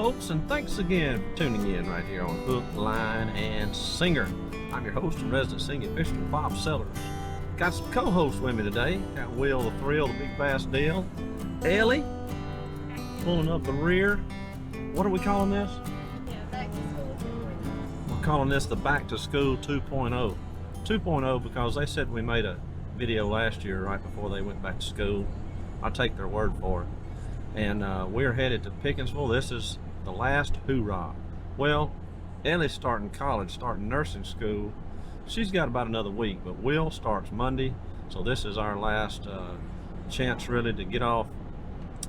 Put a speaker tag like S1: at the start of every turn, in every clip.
S1: folks, and thanks again for tuning in right here on Hook, Line, and Singer. I'm your host and resident singing fisherman, Bob Sellers. Got some co-hosts with me today. Got Will the Thrill, the Big Bass Deal, Ellie pulling up the rear. What are we calling this?
S2: Yeah, back to school 2.0.
S1: We're calling this the Back to School 2.0. 2.0 because they said we made a video last year right before they went back to school. I'll take their word for it. And we're headed to Pickinsville. This is the last hoorah. Well, Ellie's starting college, starting nursing school. She's got about another week, but Will starts Monday. So this is our last chance really to get off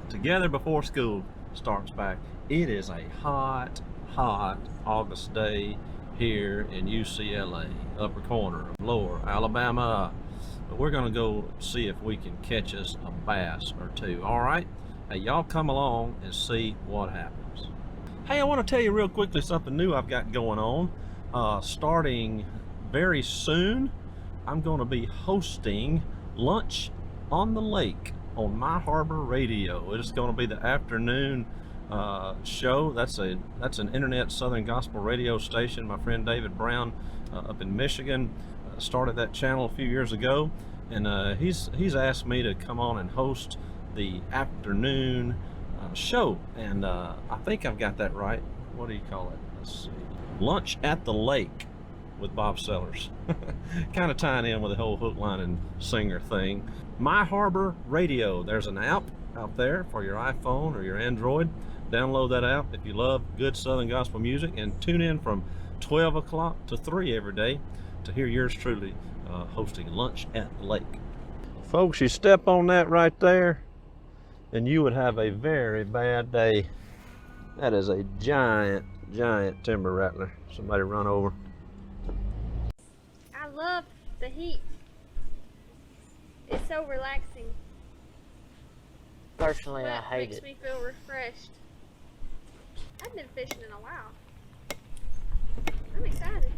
S1: together before school starts back. It is a hot August day here in UCLA, upper corner of Lower Alabama. But we're gonna go see if we can catch us a bass or two, all right? Hey, y'all come along and see what happens. Hey, I want to tell you real quickly something new I've got going on. Starting very soon, I'm going to be hosting Lunch on the Lake on My Harbor Radio. It's going to be the afternoon show. That's an internet Southern gospel radio station. My friend David Brown up in Michigan started that channel a few years ago, and he's asked me to come on and host the afternoon show, and I think I've got that right. What do you call it? Let's see. Lunch at the Lake with Bob Sellers. Kind of tying in with the whole Hook, Line, and Singer thing. My Harbor Radio. There's an app out there for your iPhone or your Android. Download that app if you love good Southern gospel music, and tune in from 12 o'clock to 3 every day to hear yours truly hosting Lunch at the Lake. Folks, you step on that right there and you would have a very bad day. That is a giant timber rattler. Somebody run over.
S2: I love the heat. It's so relaxing.
S3: Personally, I
S2: But
S3: hate
S2: makes
S3: it.
S2: me feel refreshed. I've been fishing in a while. I'm excited.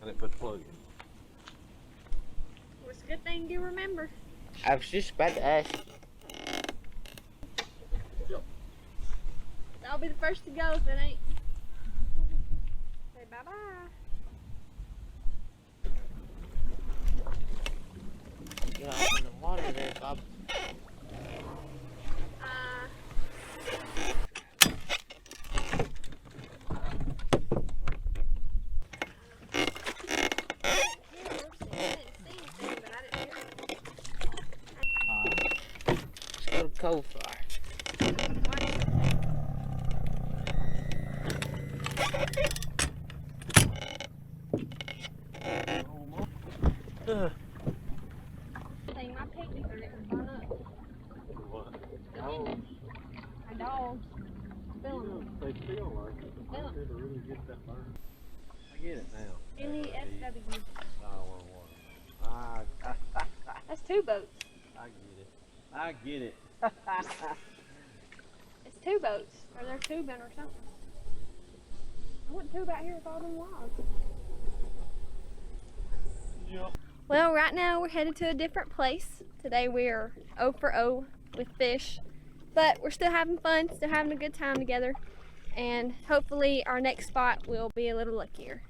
S1: I didn't put the plug in.
S2: Well, it's a good thing you remember.
S3: I was just about to ask.
S2: I'll be the first to go if it ain't. Say bye-bye.
S3: Get off in the water there, Bob. Let's go to coal fire.
S2: Thing, my picnic are getting burnt up.
S1: What?
S2: My dogs. Feeling them.
S1: They feel like it.
S2: Feel 'em.
S1: To really get that burn. I get it now.
S2: L-E-S-W.
S1: Sour water.
S2: That's two boats.
S1: I get it.
S2: It's two boats. Or they're tubing or something. I wouldn't tube out here with all them logs.
S1: Yeah.
S2: Well, right now we're headed to a different place. Today we're 0 for 0 with fish, but we're still having fun, still having a good time together, and hopefully our next spot will be a little luckier.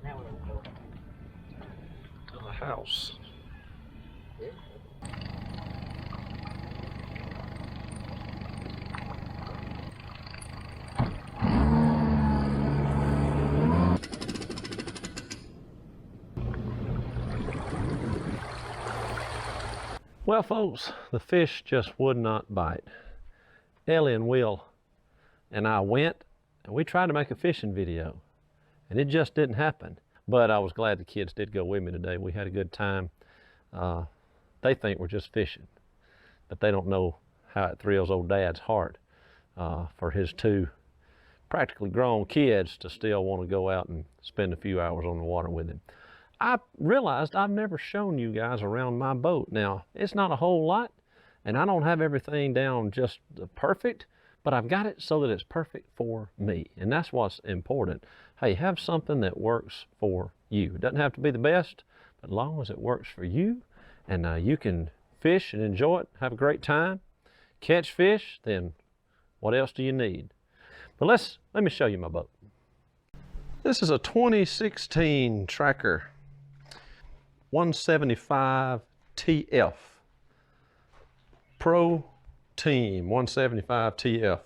S3: Now we're gonna go.
S1: To the house. Well, folks, the fish just would not bite. Ellie and Will and I went and we tried to make a fishing video, and it just didn't happen. But I was glad the kids did go with me today. We had a good time. They think we're just fishing, but they don't know how it thrills old Dad's heart for his two practically grown kids to still want to go out and spend a few hours on the water with him. I realized I've never shown you guys around my boat. Now, it's not a whole lot, and I don't have everything down just perfect, but I've got it so that it's perfect for me. And that's what's important. Hey, have something that works for you. It doesn't have to be the best, but as long as it works for you and you can fish and enjoy it, have a great time, catch fish, then what else do you need? But let me show you my boat. This is a 2016 Tracker 175 TF. Pro Team 175 TF.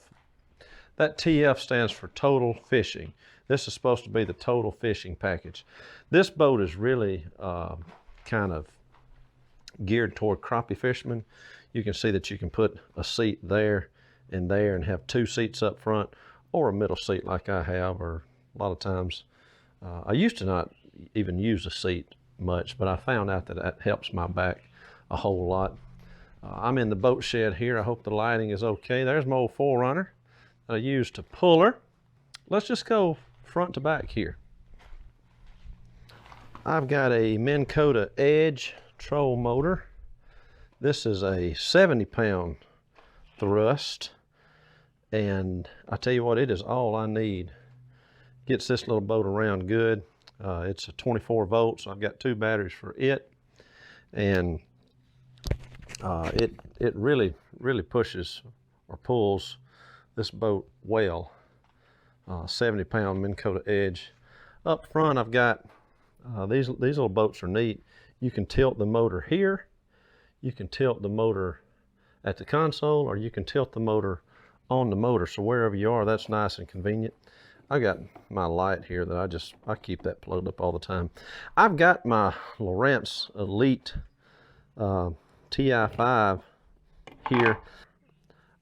S1: That TF stands for Total Fishing. This is supposed to be the total fishing package. This boat is really kind of geared toward crappie fishermen. You can see that you can put a seat there and there and have two seats up front, or a middle seat like I have, or a lot of times. I used to not even use a seat much, but I found out that that helps my back a whole lot. I'm in the boat shed here. I hope the lighting is okay. There's my old 4Runner that I used to pull her. Let's just go front to back here. I've got a Minn Kota Edge troll motor. This is a 70-pound thrust, and I tell you what, it is all I need. Gets this little boat around good. It's a 24 volt, so I've got 2 batteries for it, and it really pushes or pulls this boat well. 70-pound Minn Kota Edge. Up front, I've got these little boats are neat. You can tilt the motor here. You can tilt the motor at the console, or you can tilt the motor on the motor. So wherever you are, that's nice and convenient. I got my light here that I keep that plugged up all the time. I've got my Lowrance Elite TI5 here,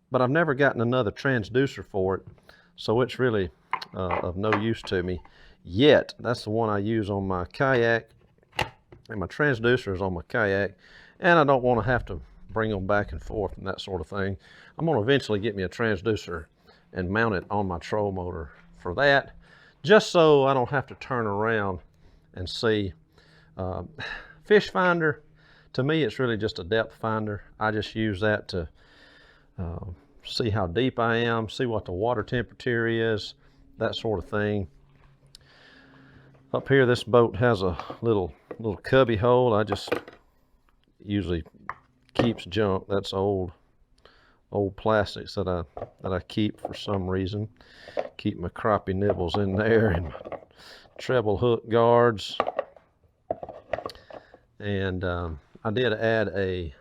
S1: but I've never gotten another transducer for it, so it's really of no use to me yet. That's the one I use on my kayak, and my transducer is on my kayak, and I don't want to have to bring them back and forth and that sort of thing. I'm going to eventually get me a transducer and mount it on my troll motor for that, just so I don't have to turn around and see. Fish finder, to me, it's really just a depth finder. I just use that to see how deep I am, see what the water temperature is, that sort of thing. Up here, this boat has a little cubby hole. I just usually keeps junk. That's old plastics that I keep for some reason. Keep my crappie nibbles in there, and my treble hook guards. And I did add a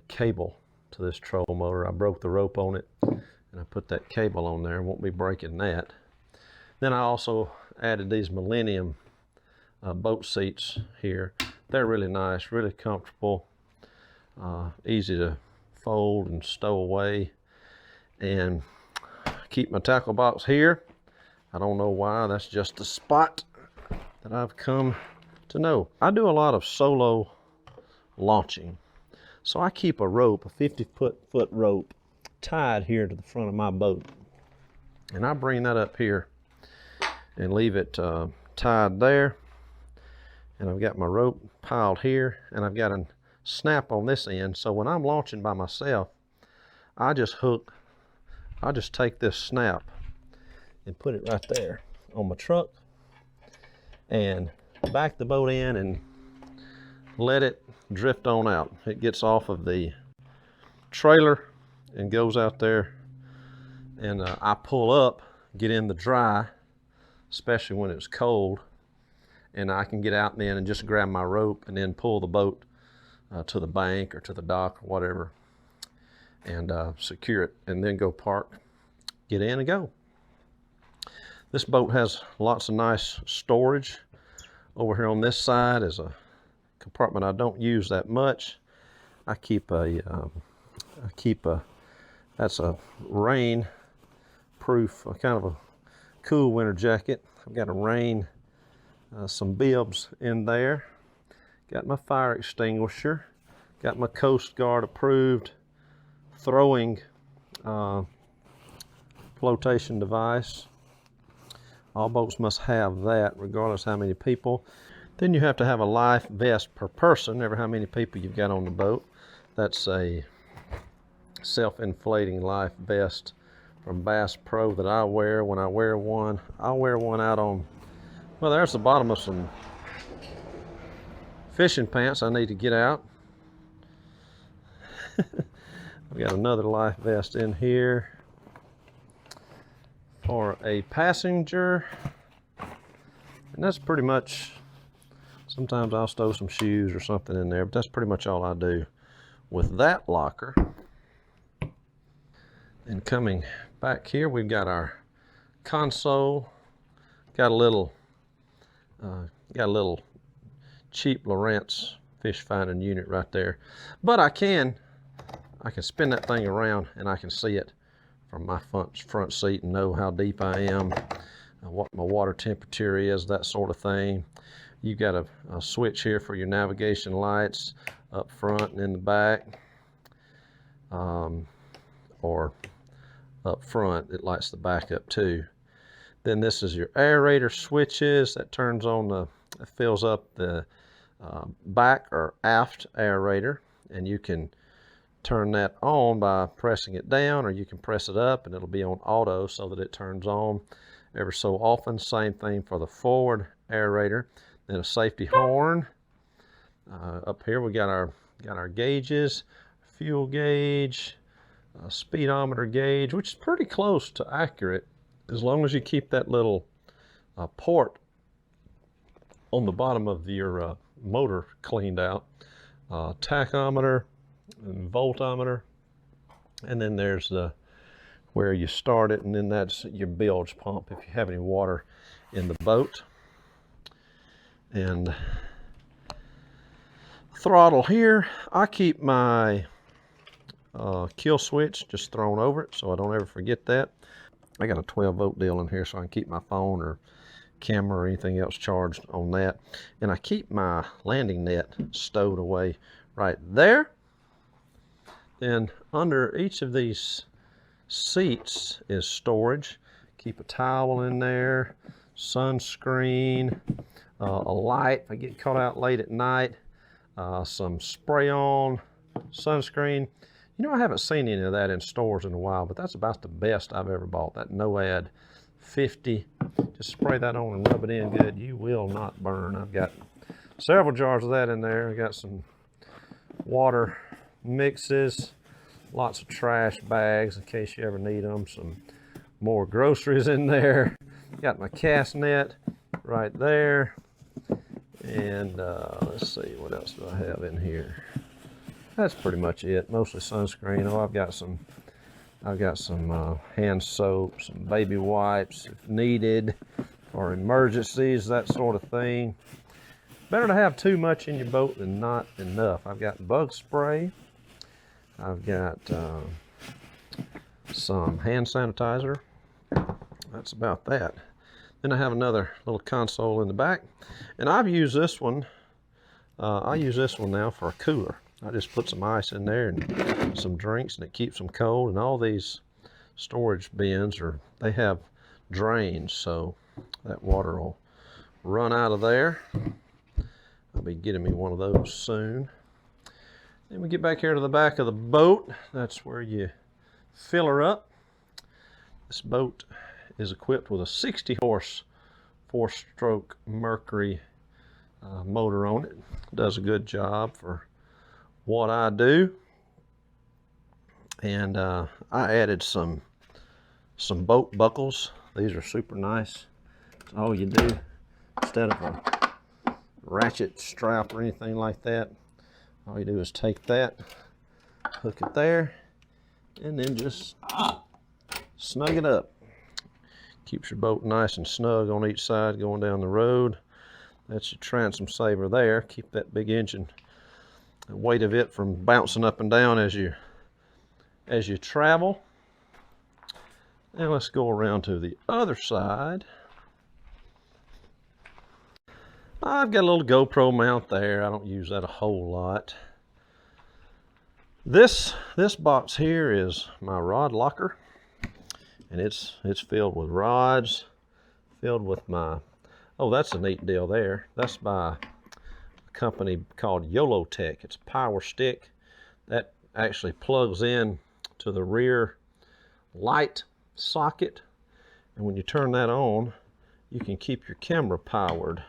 S1: cable to this troll motor. I broke the rope on it, and I put that cable on there. Won't be breaking that. Then I also added these Millennium boat seats here. They're really nice, really comfortable, easy to fold and stow away. And keep my tackle box here. I don't know why, that's just the spot that I've come to know. I do a lot of solo launching, so I keep a rope, a 50-foot rope, tied here to the front of my boat, and I bring that up here and leave it tied there. And I've got my rope piled here, and I've got a snap on this end, so when I'm launching by myself, I just take this snap and put it right there on my truck and back the boat in and let it drift on out. It gets off of the trailer and goes out there, and I pull up, get in the dry, especially when it's cold, and I can get out then and just grab my rope and then pull the boat to the bank or to the dock or whatever, and secure it, and then go park, get in and go. This boat has lots of nice storage. Over here on this side is a compartment I don't use that much. I keep that's a rain proof, kind of a cool winter jacket. I've got a rain, some bibs in there. Got my fire extinguisher. Got my Coast Guard approved throwing flotation device. All boats must have that, regardless how many people. Then you have to have a life vest per person, never how many people you've got on the boat. That's a self-inflating life vest from Bass Pro that I wear. When I wear one, I'll wear one out on, well, there's the bottom of some fishing pants I need to get out. I've got another life vest in here for a passenger, and that's pretty much, sometimes I'll stow some shoes or something in there, but that's pretty much all I do with that locker. And coming back here, we've got our console. Got a little cheap Lowrance fish finding unit right there, but I can spin that thing around and I can see it from my front seat and know how deep I am, what my water temperature is, that sort of thing. You've got a switch here for your navigation lights up front and in the back, or up front it lights the back up too. Then this is your aerator switches that turns on it fills up the back or aft aerator, and you can turn that on by pressing it down, or you can press it up and it'll be on auto so that it turns on ever so often. Same thing for the forward aerator. Then a safety horn. Up here we got our gauges, fuel gauge, speedometer gauge, which is pretty close to accurate as long as you keep that little port on the bottom of your motor cleaned out. Tachometer and voltometer, and then there's the where you start it, and then that's your bilge pump if you have any water in the boat. And throttle here, I keep my kill switch just thrown over it so I don't ever forget that. I got a 12-volt deal in here so I can keep my phone or camera or anything else charged on that. And I keep my landing net stowed away right there. Then under each of these seats is storage. Keep a towel in there, sunscreen, a light if I get caught out late at night, some spray on sunscreen. You know, I haven't seen any of that in stores in a while, but that's about the best I've ever bought. That NOAD 50. Just spray that on and rub it in good. You will not burn. I've got several jars of that in there. I got some water mixes, lots of trash bags in case you ever need them, some more groceries in there. Got my cast net right there, and let's see, what else do I have in here? That's pretty much it. Mostly sunscreen. Oh, I've got some hand soap, some baby wipes if needed, or emergencies, that sort of thing. Better to have too much in your boat than not enough. I've got bug spray. I've got some hand sanitizer. That's about that. Then I have another little console in the back, and I've used this one. I use this one now for a cooler. I just put some ice in there and some drinks, and it keeps them cold. And all these storage bins they have drains, so that water will run out of there. I'll be getting me one of those soon. Then we get back here to the back of the boat. That's where you fill her up. This boat is equipped with a 60 horse 4-stroke Mercury motor on it. Does a good job for what I do. And I added some boat buckles. These are super nice. That's all you do. Instead of a ratchet strap or anything like that, all you do is take that, hook it there, and then just snug it up. Keeps your boat nice and snug on each side going down the road. That's your transom saver there. Keep that big engine, the weight of it, from bouncing up and down as you travel. Now let's go around to the other side. I've got a little GoPro mount there. I don't use that a whole lot. This box here is my rod locker, and it's filled with rods, filled with my, oh, that's a neat deal there. That's by a company called YOLO Tech. It's a power stick that actually plugs in to the rear light socket, and when you turn that on, you can keep your camera powered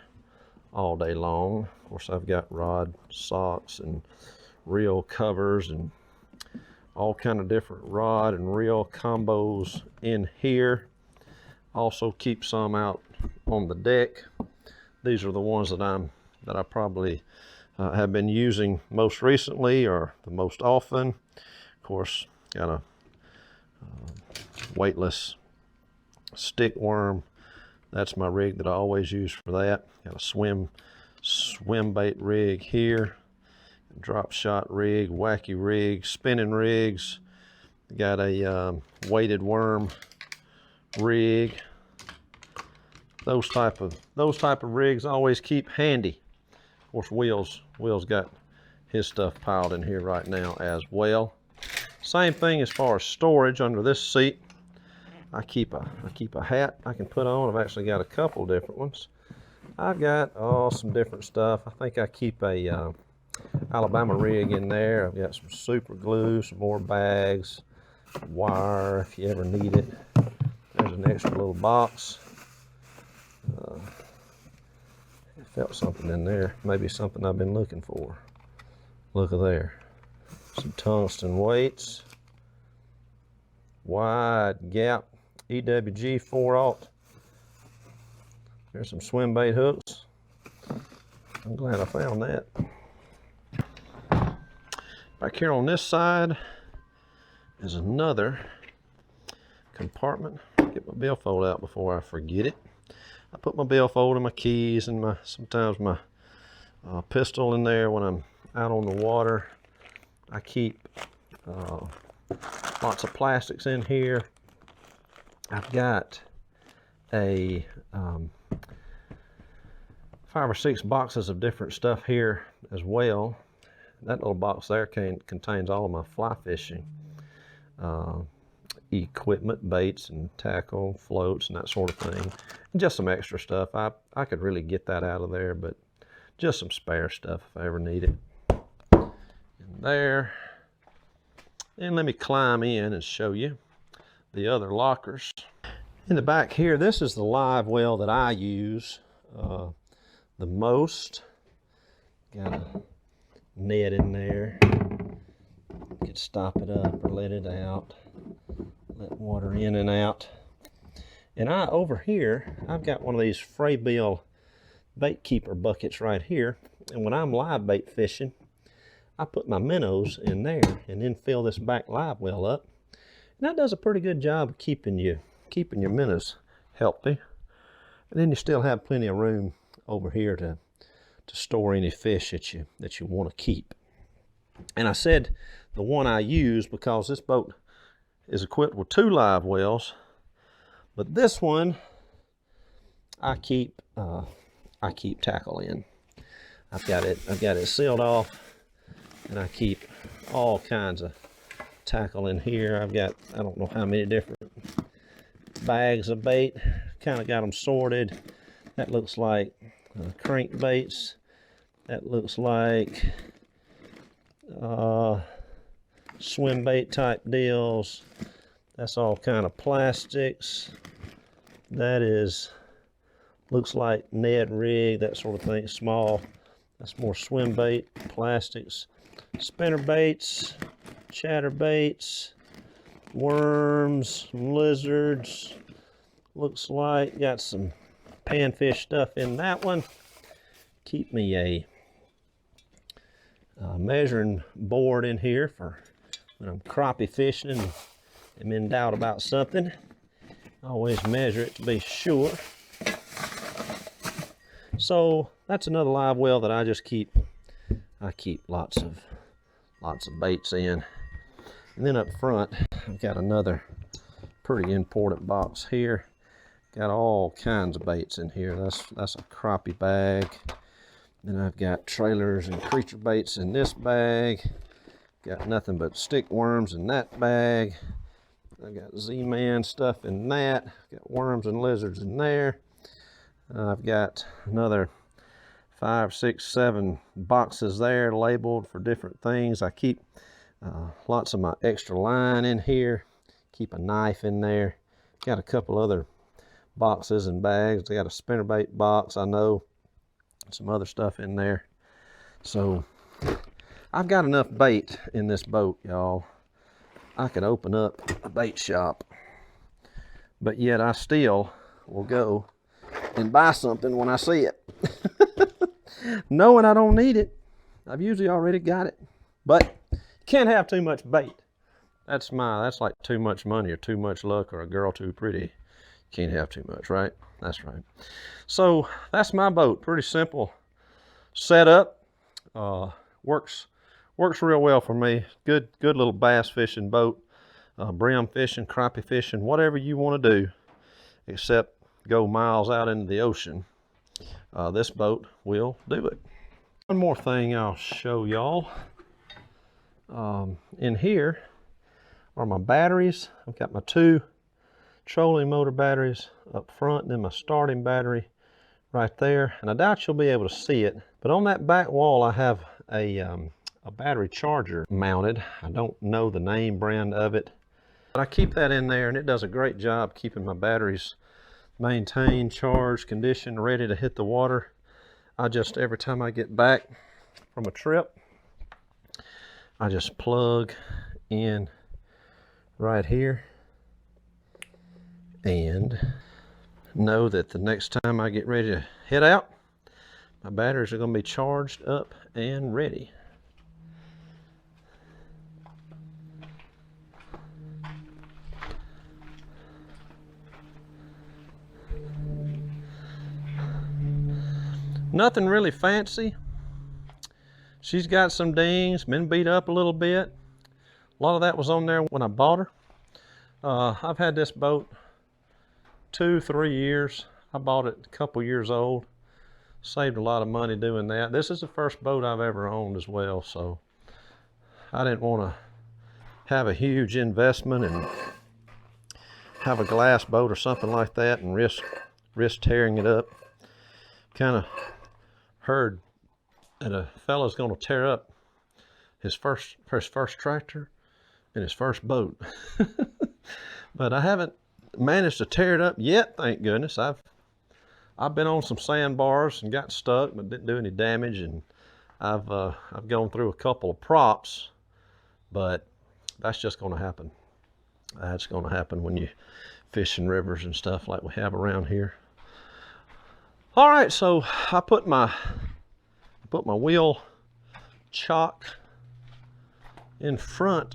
S1: all day long. Of course, I've got rod socks and reel covers and all kind of different rod and reel combos in here. Also keep some out on the deck. These are the ones that I probably have been using most recently or the most often. Of course, got a weightless stick worm. That's my rig that I always use for that. Got a swim bait rig here, drop shot rig, wacky rig, spinning rigs. Got a weighted worm rig. Those type of rigs always keep handy. Of course, Will's got his stuff piled in here right now as well. Same thing as far as storage under this seat. I keep a hat I can put on. I've actually got a couple different ones. I've got some different stuff. I think I keep a Alabama rig in there. I've got some super glue, some more bags, wire if you ever need it. There's an extra little box. I felt something in there. Maybe something I've been looking for. Look at there. Some tungsten weights. Wide gap EWG 4/0. There's some swim bait hooks. I'm glad I found that. Back here on this side is another compartment. Get my billfold out before I forget it. I put my billfold and my keys and sometimes my pistol in there when I'm out on the water. I keep lots of plastics in here. I've got a 5 or 6 boxes of different stuff here as well. That little box there contains all of my fly fishing equipment, baits and tackle, floats and that sort of thing. And just some extra stuff. I could really get that out of there, but just some spare stuff if I ever need it. In there. And let me climb in and show you the other lockers. In the back here, this is the live well that I use the most. Got a net in there. You could stop it up or let it out. Let water in and out. And over here, I've got one of these Fraybill bait keeper buckets right here. And when I'm live bait fishing, I put my minnows in there and then fill this back live well up. And that does a pretty good job of keeping your minnows healthy. And then you still have plenty of room over here to store any fish that you want to keep. And I said the one I use because this boat is equipped with 2 live wells, but this one I keep tackle in. I've got it sealed off, and I keep all kinds of tackle in here. I've got I don't know how many different bags of bait. Kind of got them sorted. That looks like crankbaits. That looks like swim bait type deals. That's all kind of plastics. That looks like Ned rig, that sort of thing, small. That's more swim bait, plastics, spinner baits, chatter baits, worms, lizards. Looks like got some panfish stuff in that one. Keep me a measuring board in here for when I'm crappie fishing and I'm in doubt about something. I always measure it to be sure. So that's another live well that I just keep. I keep lots of baits in. And then up front, I've got another pretty important box here. Got all kinds of baits in here. That's a crappie bag. Then I've got trailers and creature baits in this bag. Got nothing but stick worms in that bag. I've got Z-Man stuff in that. Got worms and lizards in there. I've got another 5, 6, 7 boxes there labeled for different things. I keep Lots of my extra line in here. Keep a knife in there. Got a couple other boxes and bags. I got a spinnerbait box, I know. Some other stuff in there. So I've got enough bait in this boat, y'all. I could open up a bait shop, but yet I still will go and buy something when I see it. Knowing I don't need it. I've usually already got it. But can't have too much bait. That's like too much money or too much luck or a girl too pretty. Can't have too much, right? That's right. So that's my boat. Pretty simple setup. Works real well for me. Good little bass fishing boat. Brim fishing, crappie fishing, whatever you want to do, except go miles out into the ocean. This boat will do it. One more thing I'll show y'all. In here are my batteries. I've got my 2 trolling motor batteries up front, and then my starting battery right there. And I doubt you'll be able to see it, but on that back wall I have a battery charger mounted. I don't know the name brand of it, but I keep that in there, and it does a great job keeping my batteries maintained, charged, conditioned, ready to hit the water. I just, every time I get back from a trip, I just plug in right here and know that the next time I get ready to head out, my batteries are going to be charged up and ready. Nothing really fancy. She's got some dings, been beat up a little bit. A lot of that was on there when I bought her. I've had this boat 2-3 years. I bought it a couple years old. Saved a lot of money doing that. This is the first boat I've ever owned as well, so I didn't want to have a huge investment and have a glass boat or something like that and risk tearing it up. Kind of heard that a fella's going to tear up his first tractor and his first boat. But I haven't managed to tear it up yet, thank goodness. I've been on some sandbars and got stuck but didn't do any damage, and I've gone through a couple of props, but that's just going to happen. That's going to happen when you fish in rivers and stuff like we have around here. All right, so I put my wheel chock in front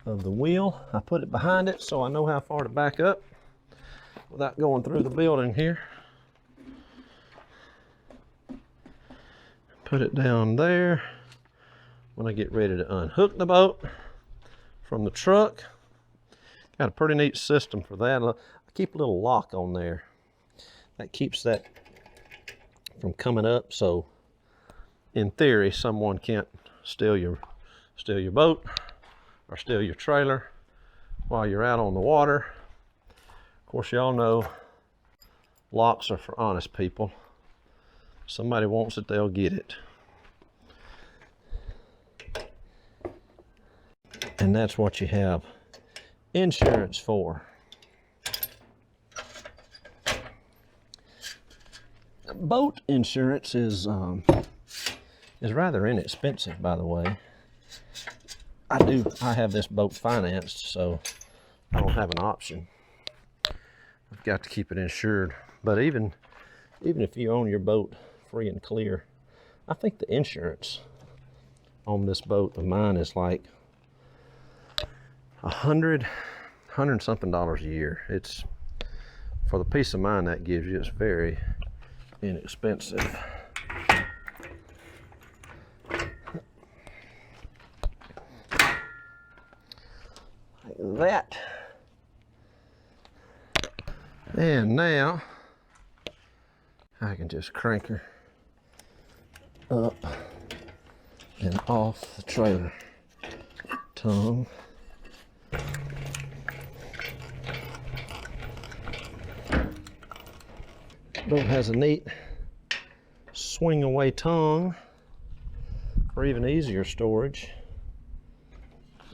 S1: of the wheel. I put it behind it so I know how far to back up without going through the building here. Put it down there when I get ready to unhook the boat from the truck. Got a pretty neat system for that. I keep a little lock on there. That keeps that from coming up, so in theory someone can't steal your boat or steal your trailer while you're out on the water. Of course, y'all know locks are for honest people. If somebody wants it, they'll get it. And that's what you have insurance for. Boat insurance is rather inexpensive, by the way. I have this boat financed, so I don't have an option. I've got to keep it insured. But even if you own your boat free and clear, I think the insurance on this boat of mine is like $100 something a year. It's, for the peace of mind that gives you, it's very inexpensive. Like that. And now I can just crank her up and off the trailer tongue. Boat has a neat swing away tongue for even easier storage.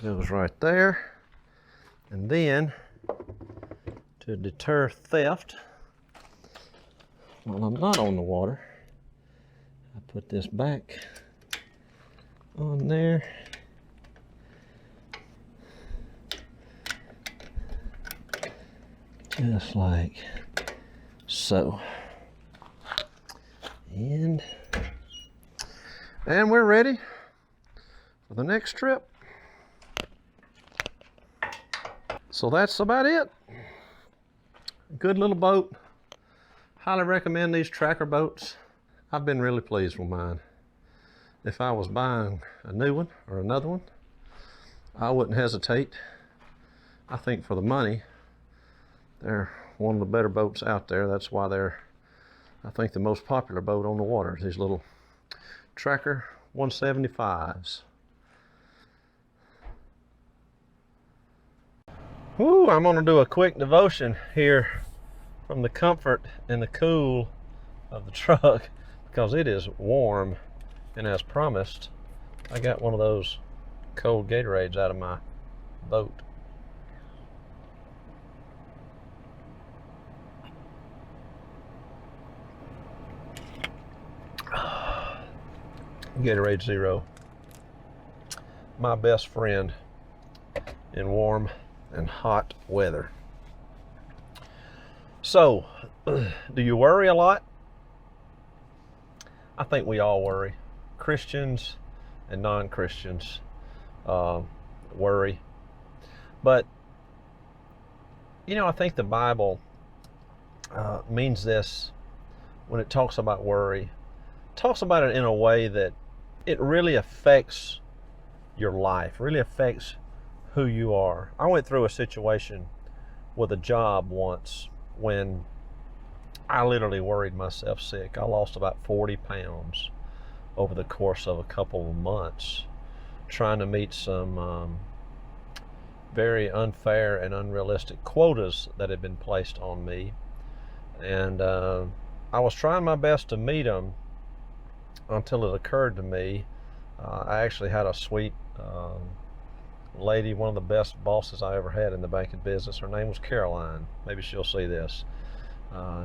S1: Goes right there. And then, to deter theft, while I'm not on the water, I put this back on there. Just like so. And we're ready for the next trip. So that's about it. Good little boat. Highly recommend these tracker boats. I've been really pleased with mine. If I was buying a new one or another one, I wouldn't hesitate. I think for the money, they're one of the better boats out there. That's why they're, I think, the most popular boat on the water. These little Tracker 175s. Woo, I'm gonna do a quick devotion here from the comfort and the cool of the truck because it is warm, and as promised, I got one of those cold Gatorades out of my boat. Gatorade Zero, my best friend in warm and hot weather. So, do you worry a lot? I think we all worry. Christians and non-Christians worry. But, you know, I think the Bible means this when it talks about worry. It talks about it in a way that it really affects your life, really affects who you are. I went through a situation with a job once when I literally worried myself sick. I lost about 40 pounds over the course of a couple of months trying to meet some very unfair and unrealistic quotas that had been placed on me. And I was trying my best to meet them until it occurred to me. I actually had a sweet lady, one of the best bosses I ever had in the banking business. Her name was Caroline. Maybe she'll see this.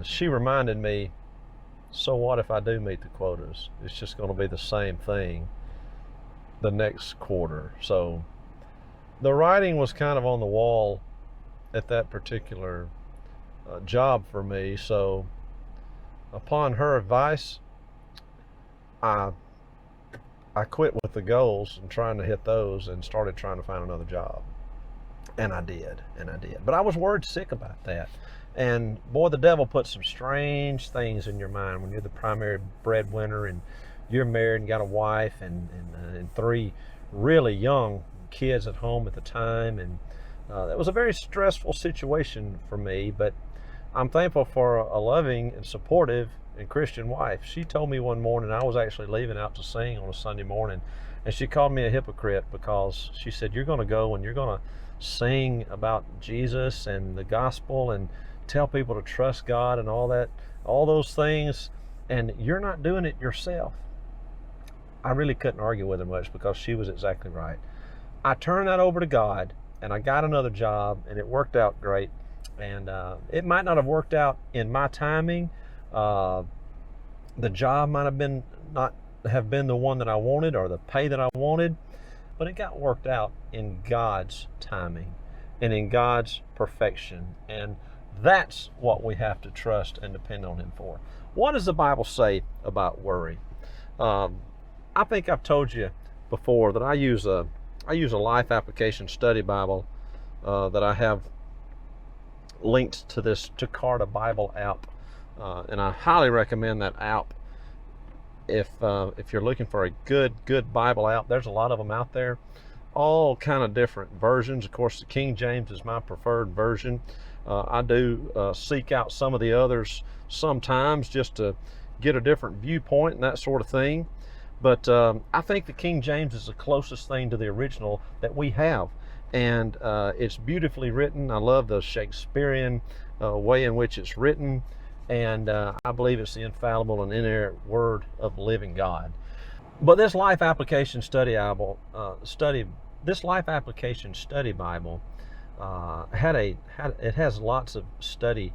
S1: She reminded me, so what if I do meet the quotas? It's just going to be the same thing the next quarter. So the writing was kind of on the wall at that particular job for me. So upon her advice, I quit with the goals and trying to hit those and started trying to find another job. And I did. But I was worried sick about that. And boy, the devil puts some strange things in your mind when you're the primary breadwinner and you're married and got a wife and 3 really young kids at home at the time. And that was a very stressful situation for me, but I'm thankful for a loving and supportive and Christian wife. She told me one morning, I was actually leaving out to sing on a Sunday morning, and she called me a hypocrite because she said, you're going to go and you're going to sing about Jesus and the gospel and tell people to trust God and all that, all those things, and you're not doing it yourself. I really couldn't argue with her much because she was exactly right. I turned that over to God and I got another job and it worked out great. And it might not have worked out in my timing. The job might have been not have been the one that I wanted or the pay that I wanted, but it got worked out in God's timing and in God's perfection. And that's what we have to trust and depend on Him for. What does the Bible say about worry? I think I've told you before that I use a Life Application Study Bible that I have linked to this Jakarta Bible app, and I highly recommend that app. If you're looking for a good Bible app, there's a lot of them out there, all kind of different versions. Of course, the King James is my preferred version. I do seek out some of the others sometimes just to get a different viewpoint and that sort of thing. But I think the King James is the closest thing to the original that we have. And it's beautifully written. I love the Shakespearean way in which it's written. And I believe it's the infallible and inerrant word of the living God. But this Life Application Study This Life Application Study Bible it has lots of study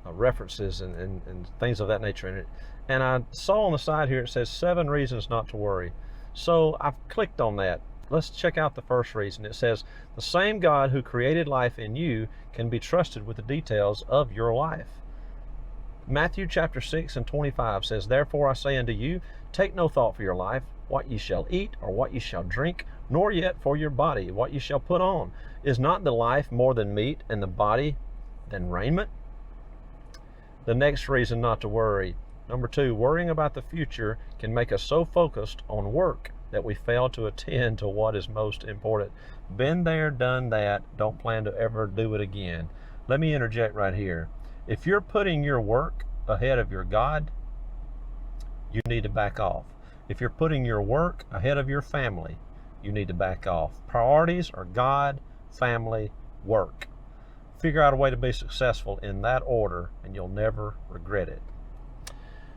S1: references and things of that nature in it. And I saw on the side here it says 7 reasons not to worry. So I've clicked on that. Let's check out the first reason. It says, the same God who created life in you can be trusted with the details of your life. Matthew chapter 6:25 says, therefore I say unto you, take no thought for your life, what ye shall eat, or what ye shall drink, nor yet for your body, what ye shall put on. Is not the life more than meat, and the body than raiment? The next reason not to worry. Number 2, worrying about the future can make us so focused on work that we fail to attend to what is most important. Been there, done that, don't plan to ever do it again. Let me interject right here. If you're putting your work ahead of your God, you need to back off. If you're putting your work ahead of your family, you need to back off. Priorities are God, family, work. Figure out a way to be successful in that order, and you'll never regret it.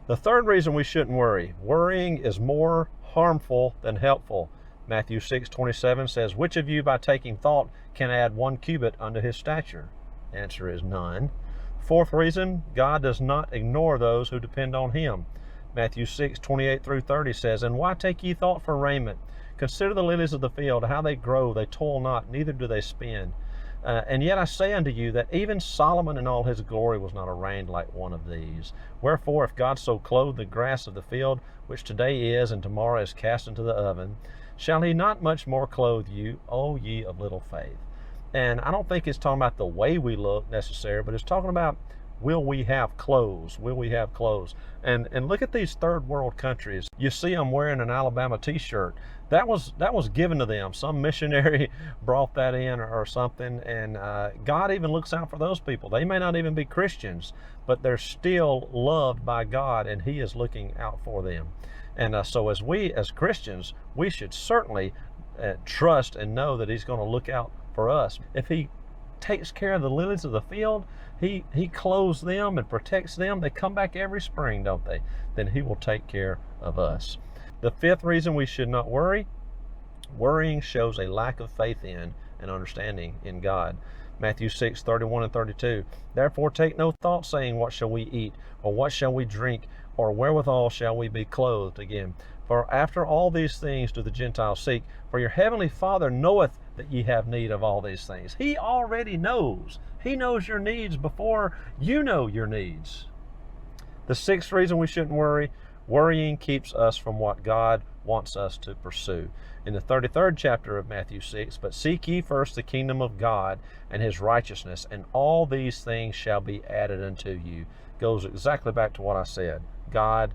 S1: The third reason we shouldn't worry. Worrying is more harmful than helpful. Matthew 6:27 says, which of you by taking thought can add 1 cubit unto his stature? Answer is none. Fourth reason, God does not ignore those who depend on him. Matthew 6:28-30 says, and why take ye thought for raiment? Consider the lilies of the field, how they grow, they toil not, neither do they spin. And yet I say unto you that even Solomon in all his glory was not arrayed like one of these. Wherefore, if God so clothe the grass of the field, which today is and tomorrow is cast into the oven, shall he not much more clothe you, O ye of little faith? And I don't think it's talking about the way we look necessarily, but it's talking about, will we have clothes? Will we have clothes? And look at these third world countries. You see them wearing an Alabama t-shirt. That was given to them. Some missionary brought that in or something. And God even looks out for those people. They may not even be Christians, but they're still loved by God, and he is looking out for them. And so as we, as Christians, we should certainly trust and know that he's going to look out for us. If he takes care of the lilies of the field, he clothes them and protects them. They come back every spring, don't they? Then he will take care of us. The fifth reason we should not worry. Worrying shows a lack of faith in and understanding in God. Matthew 6:31-32. Therefore take no thought, saying, what shall we eat, or what shall we drink, or wherewithal shall we be clothed? Again, for after all these things do the Gentiles seek. For your heavenly Father knoweth that ye have need of all these things. He already knows. He knows your needs before you know your needs. The sixth reason we shouldn't worry. Worrying keeps us from what God wants us to pursue. In the 33rd chapter of Matthew 6, but seek ye first the kingdom of God and his righteousness, and all these things shall be added unto you. Goes exactly back to what I said. God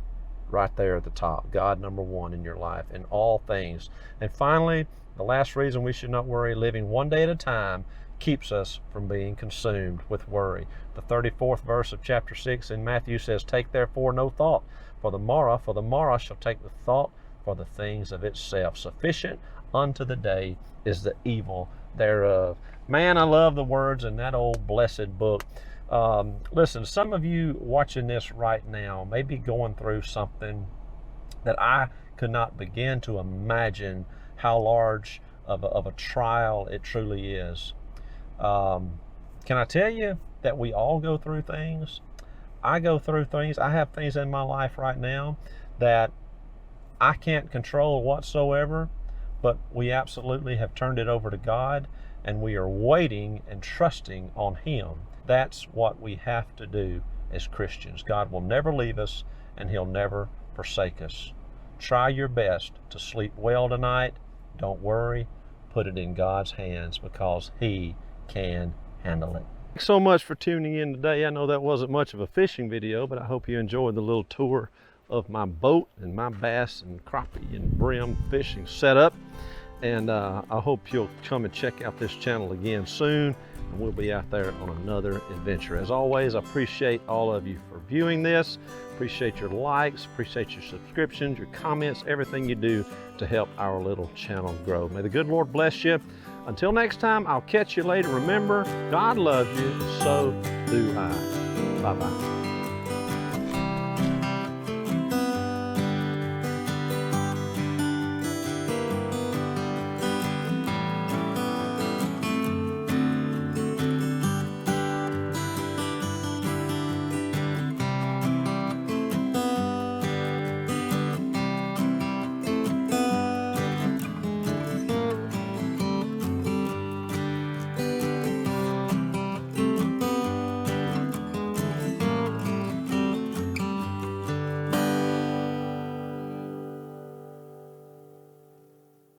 S1: right there at the top. God number one in your life in all things. And finally, the last reason we should not worry, living one day at a time keeps us from being consumed with worry. The 34th verse of chapter 6 in Matthew says, take therefore no thought for the morrow shall take the thought for the things of itself. Sufficient unto the day is the evil thereof. Man, I love the words in that old blessed book. Listen, some of you watching this right now may be going through something that I could not begin to imagine how large of a trial it truly is. Can I tell you that we all go through things? I go through things. I have things in my life right now that I can't control whatsoever, but we absolutely have turned it over to God, and we are waiting and trusting on him. That's what we have to do as Christians. God will never leave us, and he'll never forsake us. Try your best to sleep well tonight. Don't worry. Put it in God's hands, because he can handle it. Thanks so much for tuning in today. I know that wasn't much of a fishing video, but I hope you enjoyed the little tour of my boat and my bass and crappie and brim fishing setup. And I hope you'll come and check out this channel again soon, and we'll be out there on another adventure. As always, I appreciate all of you for viewing this. Appreciate your likes, appreciate your subscriptions, your comments, everything you do to help our little channel grow. May the good Lord bless you. Until next time, I'll catch you later. Remember, God loves you, so do I. Bye-bye.